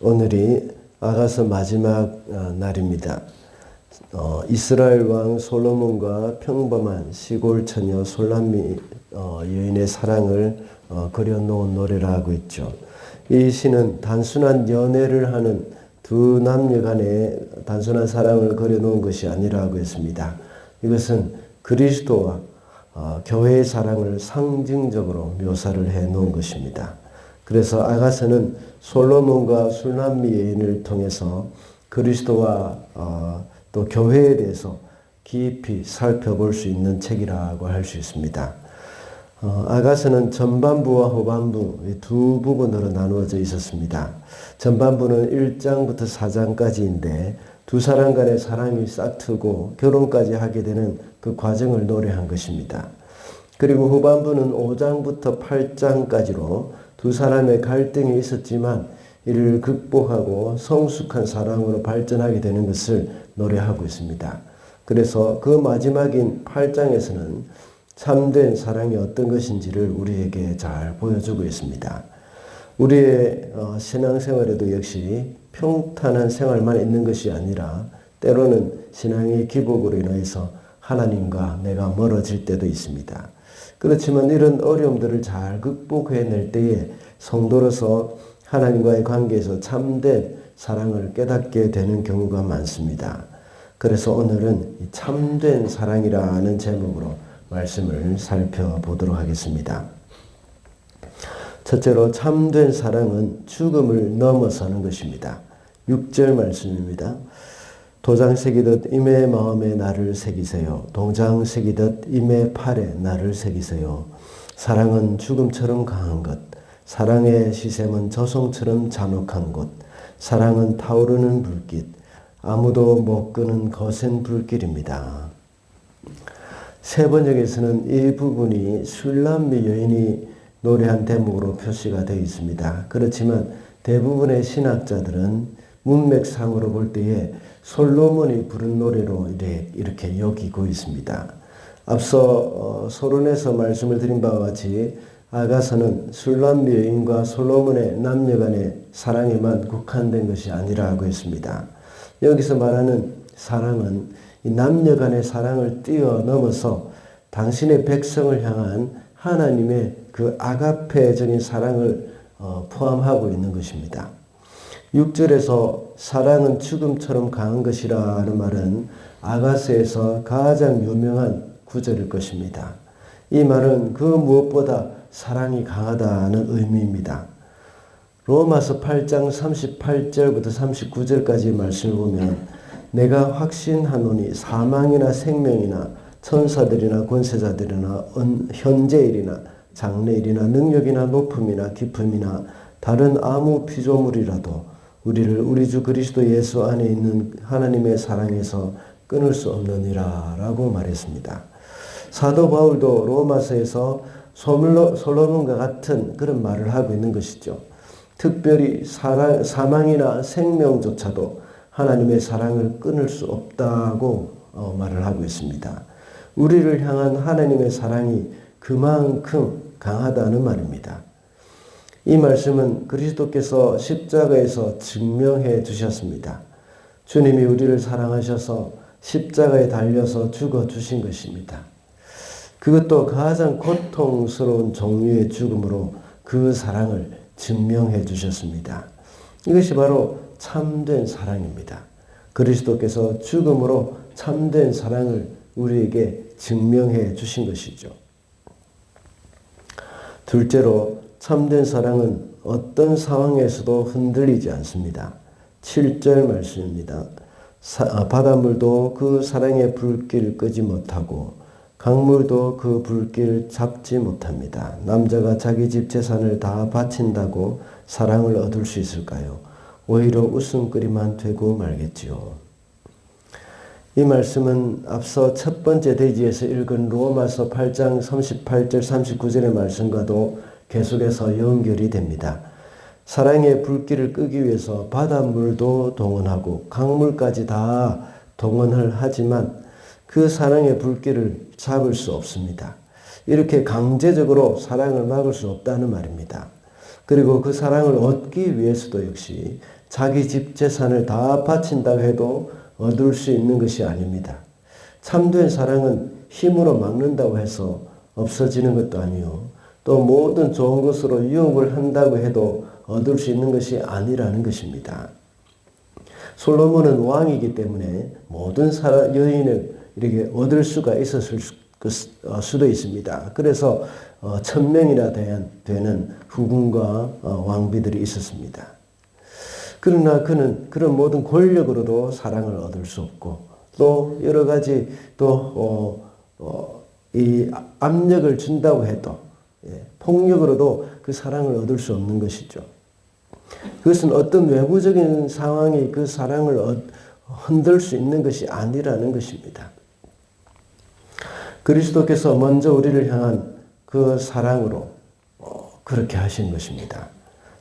오늘이 아가서 마지막 날입니다. 이스라엘 왕 솔로몬과 평범한 시골 처녀 솔람미 여인의 사랑을 그려놓은 노래라고 있죠. 이 시는 단순한 연애를 하는 두 남녀 간의 단순한 사랑을 그려놓은 것이 아니라고 했습니다. 이것은 그리스도와 교회의 사랑을 상징적으로 묘사를 해놓은 것입니다. 그래서 아가서는 솔로몬과 술람미 여인을 통해서 그리스도와 또 교회에 대해서 깊이 살펴볼 수 있는 책이라고 할 수 있습니다. 아가서는 전반부와 후반부 두 부분으로 나누어져 있었습니다. 전반부는 1장부터 4장까지인데 두 사람 간의 사랑이 싹트고 결혼까지 하게 되는 그 과정을 노래한 것입니다. 그리고 후반부는 5장부터 8장까지로 두 사람의 갈등이 있었지만 이를 극복하고 성숙한 사랑으로 발전하게 되는 것을 노래하고 있습니다. 그래서 그 마지막인 8장에서는 참된 사랑이 어떤 것인지를 우리에게 잘 보여주고 있습니다. 우리의 신앙생활에도 역시 평탄한 생활만 있는 것이 아니라 때로는 신앙의 기복으로 인해서 하나님과 내가 멀어질 때도 있습니다. 그렇지만 이런 어려움들을 잘 극복해낼 때에 성도로서 하나님과의 관계에서 참된 사랑을 깨닫게 되는 경우가 많습니다. 그래서 오늘은 참된 사랑이라는 제목으로 말씀을 살펴보도록 하겠습니다. 첫째로 참된 사랑은 죽음을 넘어서는 것입니다. 6절 말씀입니다. 도장 새기듯 임의 마음에 나를 새기세요. 동장 새기듯 임의 팔에 나를 새기세요. 사랑은 죽음처럼 강한 것. 사랑의 시샘은 저송처럼 잔혹한 곳. 사랑은 타오르는 불빛. 아무도 못 끄는 거센 불길입니다. 세 번역에서는 이 부분이 술람미 여인이 노래한 대목으로 표시가 되어 있습니다. 그렇지만 대부분의 신학자들은 문맥상으로 볼 때에 솔로몬이 부른 노래로 이렇게 여기고 있습니다. 앞서 서론에서 말씀을 드린 바와 같이 아가서는 술람미 여인과 솔로몬의 남녀 간의 사랑에만 국한된 것이 아니라고 했습니다. 여기서 말하는 사랑은 이 남녀 간의 사랑을 뛰어넘어서 당신의 백성을 향한 하나님의 그 아가페적인 사랑을 포함하고 있는 것입니다. 6절에서 사랑은 죽음처럼 강한 것이라는 말은 아가서에서 가장 유명한 구절일 것입니다. 이 말은 그 무엇보다 사랑이 강하다는 의미입니다. 로마서 8장 38절부터 39절까지 말씀을 보면 내가 확신하노니 사망이나 생명이나 천사들이나 권세자들이나 현재일이나 장래일이나 능력이나 높음이나 깊음이나 다른 아무 피조물이라도 우리를 우리 주 그리스도 예수 안에 있는 하나님의 사랑에서 끊을 수 없느니라 라고 말했습니다. 사도 바울도 로마서에서 솔로몬과 같은 그런 말을 하고 있는 것이죠. 특별히 사망이나 생명조차도 하나님의 사랑을 끊을 수 없다고 말을 하고 있습니다. 우리를 향한 하나님의 사랑이 그만큼 강하다는 말입니다. 이 말씀은 그리스도께서 십자가에서 증명해 주셨습니다. 주님이 우리를 사랑하셔서 십자가에 달려서 죽어 주신 것입니다. 그것도 가장 고통스러운 종류의 죽음으로 그 사랑을 증명해 주셨습니다. 이것이 바로 참된 사랑입니다. 그리스도께서 죽음으로 참된 사랑을 우리에게 증명해 주신 것이죠. 둘째로 참된 사랑은 어떤 상황에서도 흔들리지 않습니다. 7절 말씀입니다. 바닷물도 그 사랑의 불길을 끄지 못하고 강물도 그 불길을 잡지 못합니다. 남자가 자기 집 재산을 다 바친다고 사랑을 얻을 수 있을까요? 오히려 웃음거리만 되고 말겠지요. 이 말씀은 앞서 첫 번째 대지에서 읽은 로마서 8장 38절 39절의 말씀과도 계속해서 연결이 됩니다. 사랑의 불길을 끄기 위해서 바닷물도 동원하고 강물까지 다 동원을 하지만 그 사랑의 불길을 잡을 수 없습니다. 이렇게 강제적으로 사랑을 막을 수 없다는 말입니다. 그리고 그 사랑을 얻기 위해서도 역시 자기 집 재산을 다 바친다고 해도 얻을 수 있는 것이 아닙니다. 참된 사랑은 힘으로 막는다고 해서 없어지는 것도 아니요. 또 모든 좋은 것으로 유혹을 한다고 해도 얻을 수 있는 것이 아니라는 것입니다. 솔로몬은 왕이기 때문에 모든 여인을 이렇게 얻을 수가 있었을 수도 있습니다. 그래서 1000명이나 되는 후궁과 왕비들이 있었습니다. 그러나 그는 그런 모든 권력으로도 사랑을 얻을 수 없고 또 여러 가지 이 압력을 준다고 해도 폭력으로도 그 사랑을 얻을 수 없는 것이죠. 그것은 어떤 외부적인 상황이 그 사랑을 흔들 수 있는 것이 아니라는 것입니다. 그리스도께서 먼저 우리를 향한 그 사랑으로 그렇게 하신 것입니다.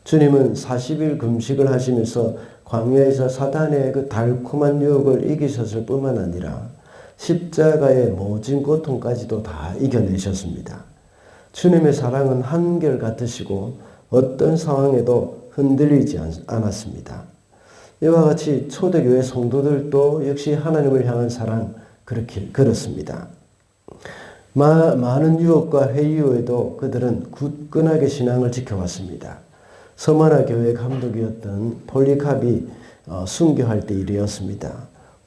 주님은 40일 금식을 하시면서 광야에서 사단의 그 달콤한 유혹을 이기셨을 뿐만 아니라 십자가의 모진 고통까지도 다 이겨내셨습니다. 주님의 사랑은 한결같으시고 어떤 상황에도 흔들리지 않았습니다. 이와 같이 초대교회 성도들도 역시 하나님을 향한 사랑 그렇습니다. 많은 유혹과 회유에도 그들은 굳건하게 신앙을 지켜왔습니다. 서머나 교회 감독이었던 폴리캅이 순교할 때 일이었습니다.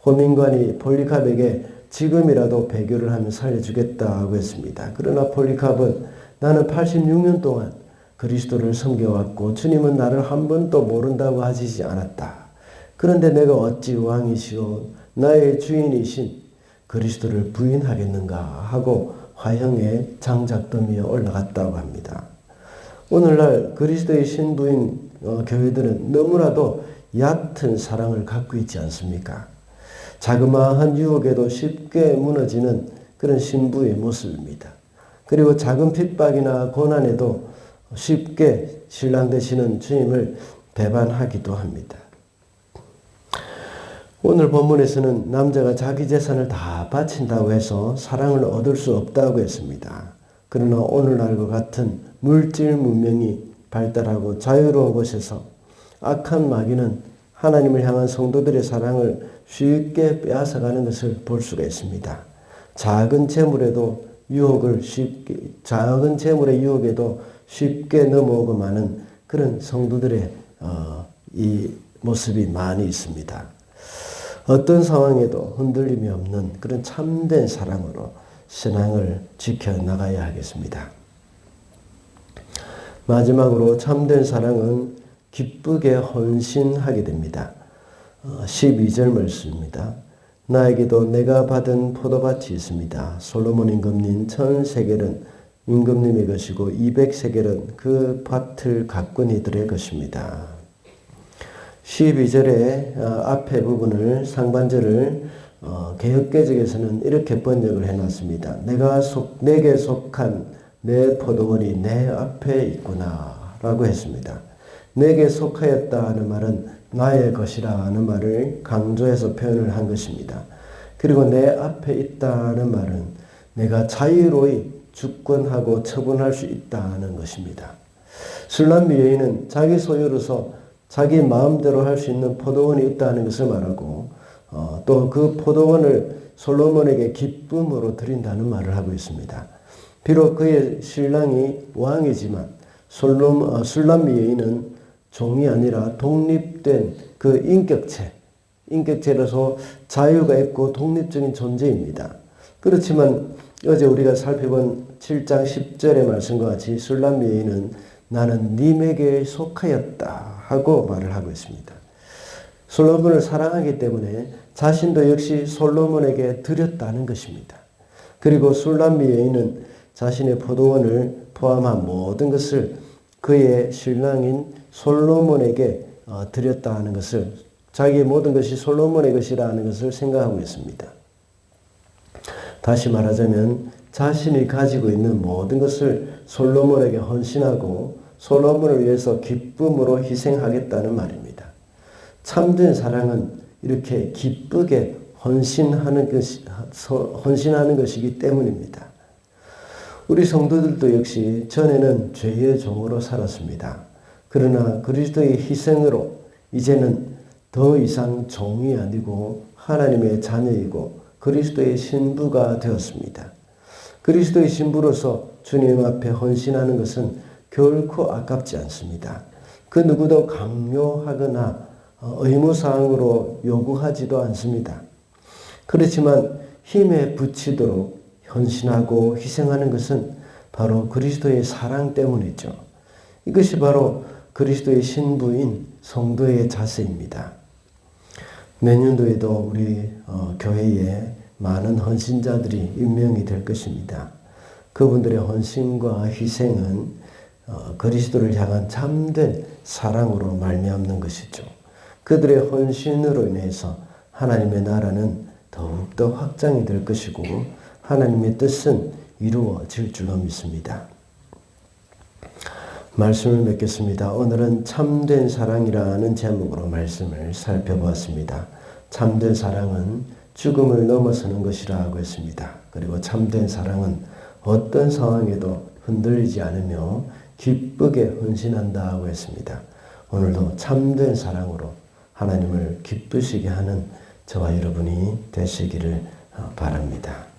호민관이 폴리캅에게 지금이라도 배교를 하면 살려주겠다고 했습니다. 그러나 폴리캅은 나는 86년 동안 그리스도를 섬겨왔고 주님은 나를 한 번도 모른다고 하시지 않았다. 그런데 내가 어찌 왕이시오 나의 주인이신 그리스도를 부인하겠는가 하고 화형에 장작더미에 올라갔다고 합니다. 오늘날 그리스도의 신부인 교회들은 너무나도 얕은 사랑을 갖고 있지 않습니까? 자그마한 유혹에도 쉽게 무너지는 그런 신부의 모습입니다. 그리고 작은 핍박이나 고난에도 쉽게 신랑 되시는 주님을 배반하기도 합니다. 오늘 본문에서는 남자가 자기 재산을 다 바친다고 해서 사랑을 얻을 수 없다고 했습니다. 그러나 오늘날과 같은 물질 문명이 발달하고 자유로운 곳에서 악한 마귀는 하나님을 향한 성도들의 사랑을 쉽게 빼앗아가는 것을 볼 수가 있습니다. 작은 재물의 유혹에도 쉽게 넘어오고 마는 그런 성도들의 이 모습이 많이 있습니다. 어떤 상황에도 흔들림이 없는 그런 참된 사랑으로 신앙을 지켜나가야 하겠습니다. 마지막으로 참된 사랑은 기쁘게 헌신하게 됩니다. 12절 말씀입니다. 나에게도 내가 받은 포도밭이 있습니다. 솔로몬 임금님 1000세겔은 임금님의 것이고 200세겔은 그 밭을 가꾼 이들의 것입니다. 12절의 앞에 부분을 상반절을 개역개정에서는 이렇게 번역을 해놨습니다. 내게 속한 내 포도원이 내 앞에 있구나 라고 했습니다. 내게 속하였다 하는 말은 나의 것이라 하는 말을 강조해서 표현을 한 것입니다. 그리고 내 앞에 있다는 말은 내가 자유로이 주권하고 처분할 수 있다는 것입니다. 술람미 여인은 자기 소유로서 자기 마음대로 할 수 있는 포도원이 있다는 것을 말하고 또 그 포도원을 솔로몬에게 기쁨으로 드린다는 말을 하고 있습니다. 비록 그의 신랑이 왕이지만 술람미 여인은 종이 아니라 독립된 그 인격체로서 자유가 있고 독립적인 존재입니다. 그렇지만 어제 우리가 살펴본 7장 10절의 말씀과 같이 술람미 여인은 나는 님에게 속하였다 하고 말을 하고 있습니다. 솔로몬을 사랑하기 때문에 자신도 역시 솔로몬에게 드렸다는 것입니다. 그리고 술람미 여인은 자신의 포도원을 포함한 모든 것을 그의 신랑인 솔로몬에게 드렸다 는 것을, 자기의 모든 것이 솔로몬의 것이라는 것을 생각하고 있습니다. 다시 말하자면 자신이 가지고 있는 모든 것을 솔로몬에게 헌신하고 솔로몬을 위해서 기쁨으로 희생하겠다는 말입니다. 참된 사랑은 이렇게 기쁘게 헌신하는 것이기 때문입니다. 우리 성도들도 역시 전에는 죄의 종으로 살았습니다. 그러나 그리스도의 희생으로 이제는 더 이상 종이 아니고 하나님의 자녀이고 그리스도의 신부가 되었습니다. 그리스도의 신부로서 주님 앞에 헌신하는 것은 결코 아깝지 않습니다. 그 누구도 강요하거나 의무사항으로 요구하지도 않습니다. 그렇지만 힘에 부치도록 헌신하고 희생하는 것은 바로 그리스도의 사랑 때문이죠. 이것이 바로 그리스도의 신부인 성도의 자세입니다. 내년도에도 우리 교회에 많은 헌신자들이 임명이 될 것입니다. 그분들의 헌신과 희생은 그리스도를 향한 참된 사랑으로 말미암는 것이죠. 그들의 헌신으로 인해서 하나님의 나라는 더욱더 확장이 될 것이고 하나님의 뜻은 이루어질 줄로 믿습니다. 말씀을 맺겠습니다. 오늘은 참된 사랑이라는 제목으로 말씀을 살펴보았습니다. 참된 사랑은 죽음을 넘어서는 것이라고 했습니다. 그리고 참된 사랑은 어떤 상황에도 흔들리지 않으며 기쁘게 헌신한다고 했습니다. 오늘도 참된 사랑으로 하나님을 기쁘시게 하는 저와 여러분이 되시기를 바랍니다.